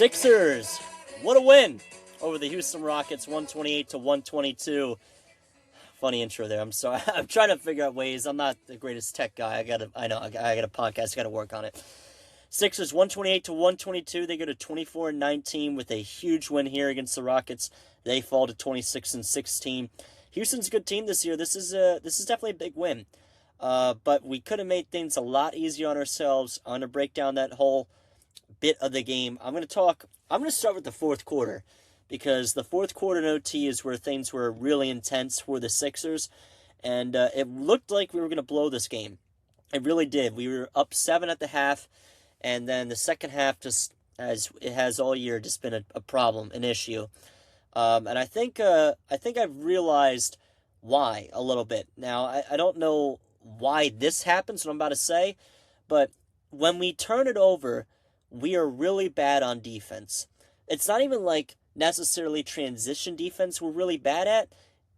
Sixers, what a win over the Houston Rockets, 128-122. Funny intro there. I'm sorry. I'm trying to figure out ways. I'm not the greatest tech guy. I got a podcast. I got to work on it. Sixers 128-122. They go to 24-19 with a huge win here against the Rockets. They fall to 26-16. Houston's a good team this year. This is definitely a big win. But we could have made things a lot easier on ourselves. I'm going to break down that whole bit of the game. I'm going to start with the fourth quarter, because the fourth quarter in OT is where things were really intense for the Sixers, and it looked like we were going to blow this game. It really did. We were up 7 at the half, and then the second half, just as it has all year, just been a problem, an issue. And I think I've realized why a little bit. Now, I don't know why this happens, what I'm about to say, but when we turn it over, we are really bad on defense. It's not even like necessarily transition defense we're really bad at.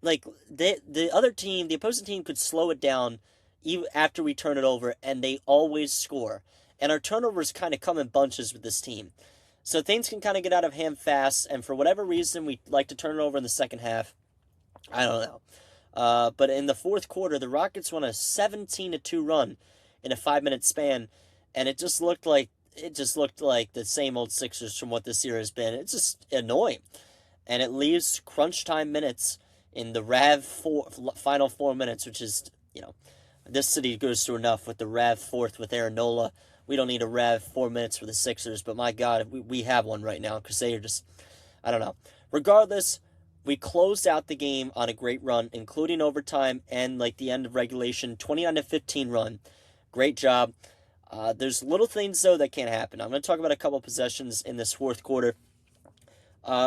Like, the opposing team could slow it down even after we turn it over, and they always score. And our turnovers kind of come in bunches with this team. So things can kind of get out of hand fast, and for whatever reason, we like to turn it over in the second half. I don't know. But in the fourth quarter, the Rockets won a 17-2 run in a 5-minute span, and it just looked like the same old Sixers from what this year has been. It's just annoying. And it leaves crunch time minutes in the final 4 minutes, which is, this city goes through enough with the Rav fourth with Aaron Nola. We don't need a Rav 4 minutes for the Sixers, but my God, we have one right now, because they are just, I don't know. Regardless, we closed out the game on a great run, including overtime and the end of regulation, 29-15 run. Great job. There's little things, though, that can't happen. I'm going to talk about a couple possessions in this fourth quarter.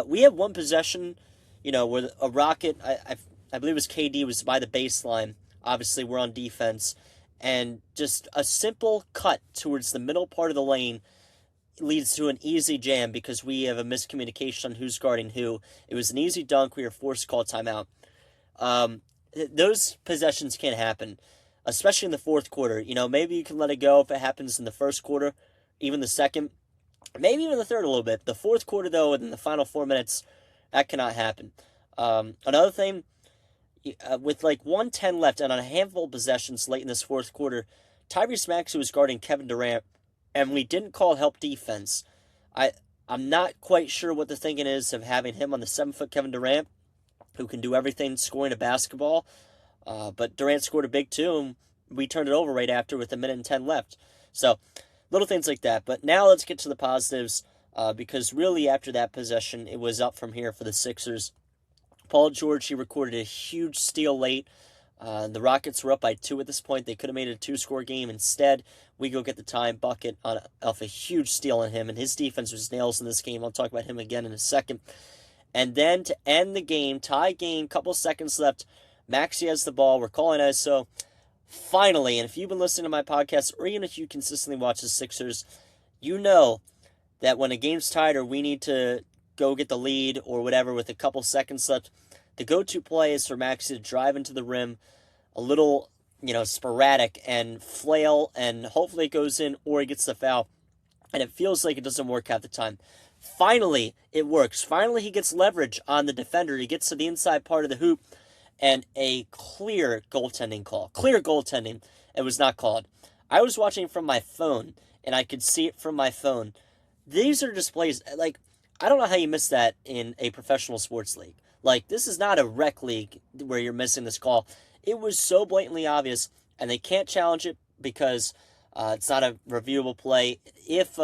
We have one possession, where a Rocket, I believe it was KD, was by the baseline. Obviously, we're on defense. And just a simple cut towards the middle part of the lane leads to an easy jam because we have a miscommunication on who's guarding who. It was an easy dunk. We were forced to call timeout. Those possessions can't happen, especially in the fourth quarter. Maybe you can let it go if it happens in the first quarter, even the second, maybe even the third a little bit. The fourth quarter, though, in the final 4 minutes, that cannot happen. Another thing, with 1:10 left and on a handful of possessions late in this fourth quarter, Tyrese Maxey was guarding Kevin Durant, and we didn't call help defense. I'm not quite sure what the thinking is of having him on the 7-foot Kevin Durant, who can do everything scoring a basketball. But Durant scored a big two, and we turned it over right after with 1:10 left. So, little things like that. But now let's get to the positives, because really after that possession, it was up from here for the Sixers. Paul George, he recorded a huge steal late. The Rockets were up by 2 at this point. They could have made it a 2-score game. Instead, we go get the time bucket off a huge steal on him, and his defense was nails in this game. I'll talk about him again in a second. And then to end the game, tie game, couple seconds left, Maxey has the ball. We're calling ISO. Finally, and if you've been listening to my podcast, or even if you consistently watch the Sixers, you know that when a game's tied or we need to go get the lead or whatever with a couple seconds left, the go-to play is for Maxey to drive into the rim a little, sporadic and flail, and hopefully it goes in or he gets the foul. And it feels like it doesn't work half the time. Finally, it works. Finally, he gets leverage on the defender. He gets to the inside part of the hoop, and a clear goaltending call. Clear goaltending. It was not called. I was watching from my phone, and I could see it from my phone. These are displays, I don't know how you miss that in a professional sports league. This is not a rec league where you're missing this call. It was so blatantly obvious, and they can't challenge it because it's not a reviewable play. If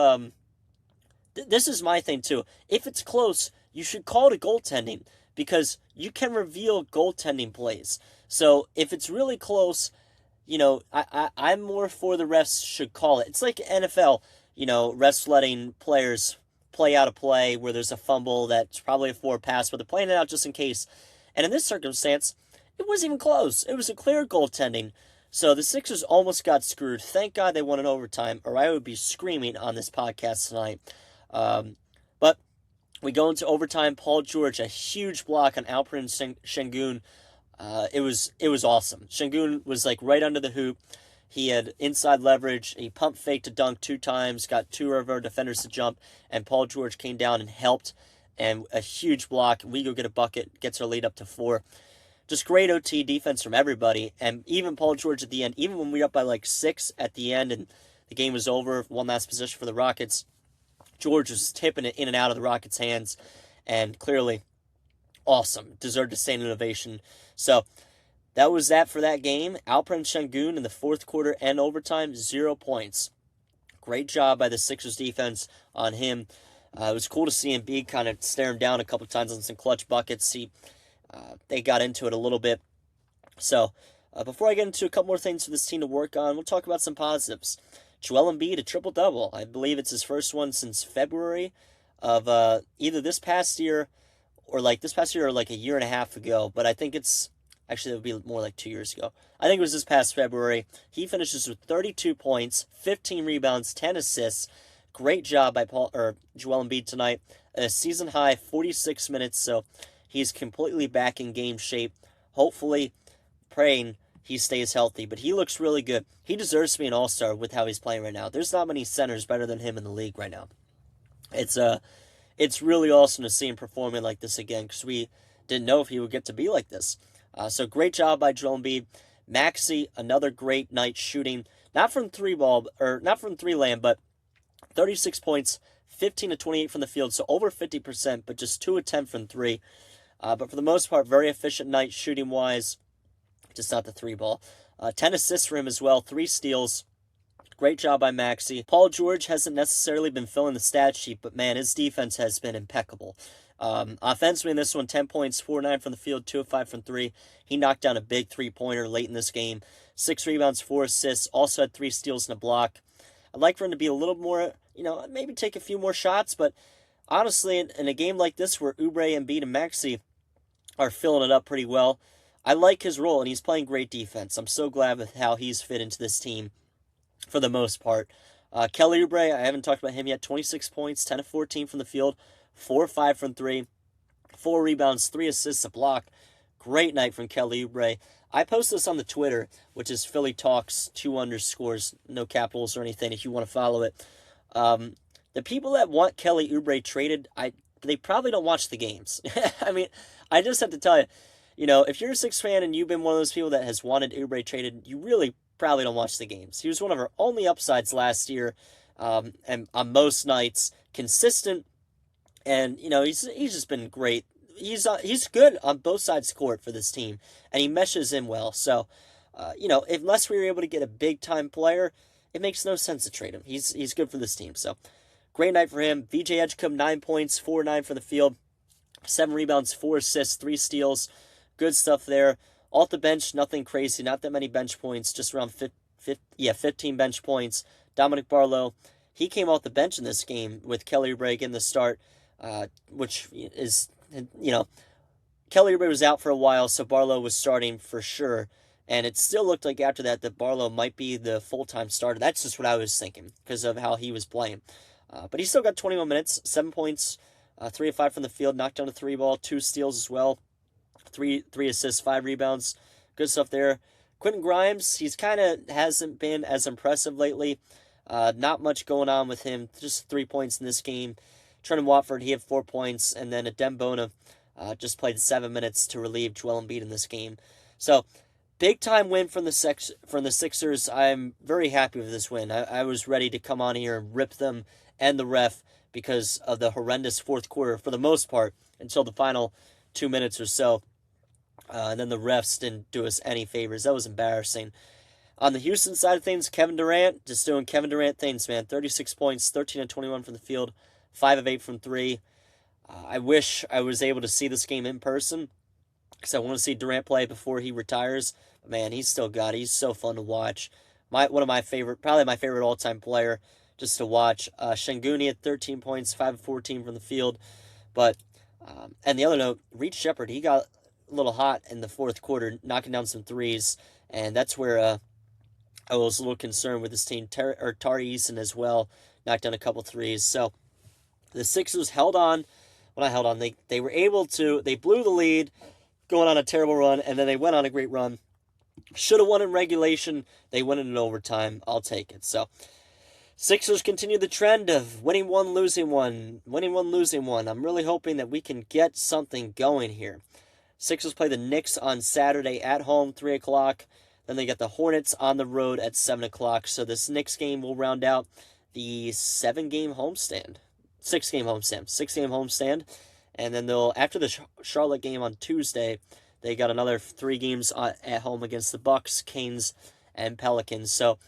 this is my thing, too. If it's close, you should call it a goaltending, because you can reveal goaltending plays. So if it's really close, I'm more for the refs should call it. It's like NFL, refs letting players play out a play where there's a fumble that's probably a forward pass, but they're playing it out just in case. And in this circumstance, it wasn't even close. It was a clear goaltending. So the Sixers almost got screwed. Thank God they won in overtime, or I would be screaming on this podcast tonight. But we go into overtime. Paul George, a huge block on Alperen Sengun. It was awesome. Sengun was right under the hoop. He had inside leverage. He pump faked to dunk 2 times, got 2 of our defenders to jump, and Paul George came down and helped. And a huge block. We go get a bucket, gets our lead up to 4. Just great OT defense from everybody. And even Paul George at the end, even when we were up by like 6 at the end and the game was over, one last possession for the Rockets, George was tipping it in and out of the Rockets' hands. And clearly, awesome. Deserved a standing ovation. So, that was that for that game. Alperen Şengün in the fourth quarter and overtime, 0 points. Great job by the Sixers defense on him. It was cool to see Embiid kind of stare him down a couple times on some clutch buckets. They got into it a little bit. So, before I get into a couple more things for this team to work on, we'll talk about some positives. Joel Embiid, a triple-double. I believe it's his first one since February of either this past year or like a year and a half ago. But I think it's... Actually, that would be more like 2 years ago. I think it was this past February. He finishes with 32 points, 15 rebounds, 10 assists. Great job by Joel Embiid tonight. A season high 46 minutes, so he's completely back in game shape. Hopefully, praying he stays healthy, but he looks really good. He deserves to be an all-star with how he's playing right now. There's not many centers better than him in the league right now. It's really awesome to see him performing like this again because we didn't know if he would get to be like this. So great job by Joel Embiid. Maxey, another great night shooting, not from three land, but 36 points, 15 to 28 from the field, so over 50%, but just 2 attempts from 3. But for the most part, very efficient night shooting wise, just not the 3 ball. 10 assists for him as well, 3 steals. Great job by Maxey. Paul George hasn't necessarily been filling the stat sheet, but man, his defense has been impeccable. Offensively in this one, 10 points, 4-9 from the field, 2 of 5 from 3. He knocked down a big 3-pointer late in this game. 6 rebounds, 4 assists, also had 3 steals and a block. I'd like for him to be a little more, maybe take a few more shots, but honestly, in a game like this where Oubre, Embiid, and Maxey are filling it up pretty well, I like his role, and he's playing great defense. I'm so glad with how he's fit into this team for the most part. Kelly Oubre, I haven't talked about him yet, 26 points, 10 of 14 from the field, 4 of 5 from 3, 4 rebounds, 3 assists, a block. Great night from Kelly Oubre. I post this on the Twitter, which is Philly Talks 2_, no capitals or anything if you want to follow it. The people that want Kelly Oubre traded, they probably don't watch the games. I mean, I just have to tell you, if you're a Sixers fan and you've been one of those people that has wanted Oubre traded, you really probably don't watch the games. He was one of our only upsides last year, and on most nights, consistent. And, he's just been great. He's good on both sides of the court for this team, and he meshes in well. So, unless we were able to get a big-time player, it makes no sense to trade him. He's good for this team. So, great night for him. VJ Edgecombe, 9 points, 4-9 from the field, 7 rebounds, 4 assists, 3 steals. Good stuff there. Off the bench, nothing crazy. Not that many bench points, just around 15 bench points. Dominic Barlow, he came off the bench in this game with Kelly Oubre in the start. Which is, Kelly Oubre was out for a while, so Barlow was starting for sure. And it still looked like after that Barlow might be the full-time starter. That's just what I was thinking because of how he was playing. But he still got 21 minutes, 7 points, 3 of 5 from the field, knocked down a 3 ball, 2 steals as well, 3 assists, 5 rebounds. Good stuff there. Quentin Grimes, he's kind of hasn't been as impressive lately. Not much going on with him, just 3 points in this game. Trenton Watford, he had 4 points, and then Adem Bona just played 7 minutes to relieve Joel Embiid in this game. So, big-time win from the Sixers. I'm very happy with this win. I was ready to come on here and rip them and the ref because of the horrendous fourth quarter, for the most part, until the final 2 minutes or so. And then the refs didn't do us any favors. That was embarrassing. On the Houston side of things, Kevin Durant, just doing Kevin Durant things, man. 36 points, 13 of 21 from the field. 5 of 8 from 3. I wish I was able to see this game in person because I want to see Durant play before he retires. But man, he's so fun to watch. Probably my favorite all-time player just to watch. Şengün had 13 points, 5 of 14 from the field. But, and the other note, Reed Shepherd, he got a little hot in the fourth quarter, knocking down some threes. And that's where I was a little concerned with this team. Tari Eason as well, knocked down a couple threes. So, the Sixers held on. Well, not held on. They were able to. They blew the lead, going on a terrible run, and then they went on a great run. Should have won in regulation. They win it in overtime. I'll take it. So Sixers continue the trend of winning one, losing one, winning one, losing one. I'm really hoping that we can get something going here. Sixers play the Knicks on Saturday at home, 3 o'clock. Then they get the Hornets on the road at 7 o'clock. So this Knicks game will round out the 6-game homestand. 6-game homestand. And then they'll, after the Charlotte game on Tuesday, they got another 3 games at home against the Bucks, Canes, and Pelicans. So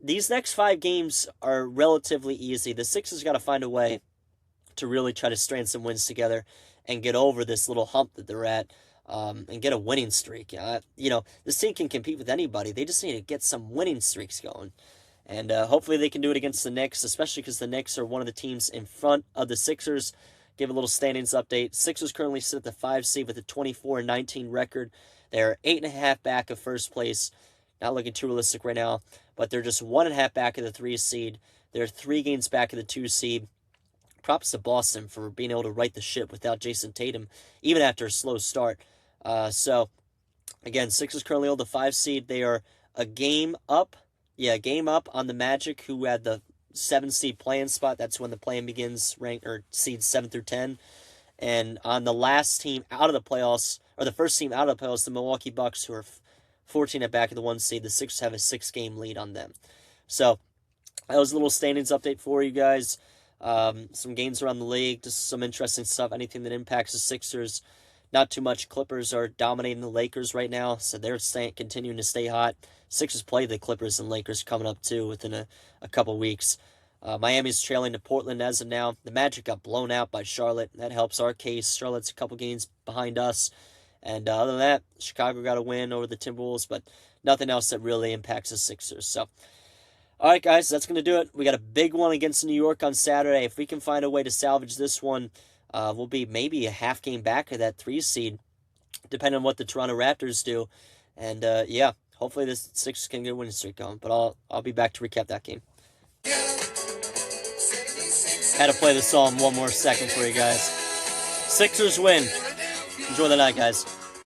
these next 5 games are relatively easy. The Sixers got to find a way to really try to strand some wins together and get over this little hump that they're at, and get a winning streak. This team can compete with anybody. They just need to get some winning streaks going. And hopefully they can do it against the Knicks, especially because the Knicks are one of the teams in front of the Sixers. Give a little standings update. Sixers currently sit at the 5 seed with a 24-19 record. They're 8.5 back of first place. Not looking too realistic right now, but they're just 1.5 back of the 3 seed. They're 3 games back of the 2 seed. Props to Boston for being able to right the ship without Jason Tatum, even after a slow start. So, again, Sixers currently hold the 5 seed. They are a game up on the Magic, who had the 7 seed play-in spot. That's when the play-in begins, seeds 7 through 10. And on the last team out of the playoffs, or the first team out of the playoffs, the Milwaukee Bucks, who are 14 at back of the 1 seed. The Sixers have a 6-game lead on them. So, that was a little standings update for you guys. Some games around the league, just some interesting stuff, anything that impacts the Sixers. Not too much. Clippers are dominating the Lakers right now, so they're continuing to stay hot. Sixers play the Clippers and Lakers coming up too within a couple weeks. Miami's trailing to Portland as of now. The Magic got blown out by Charlotte. That helps our case. Charlotte's a couple games behind us. And other than that, Chicago got a win over the Timberwolves, but nothing else that really impacts the Sixers. So, all right, guys, that's going to do it. We got a big one against New York on Saturday. If we can find a way to salvage this one, we'll be maybe a half game back of that 3 seed, depending on what the Toronto Raptors do. And, hopefully the Sixers can get a winning streak going. But I'll be back to recap that game. Had to play the song one more second for you guys. Sixers win. Enjoy the night, guys.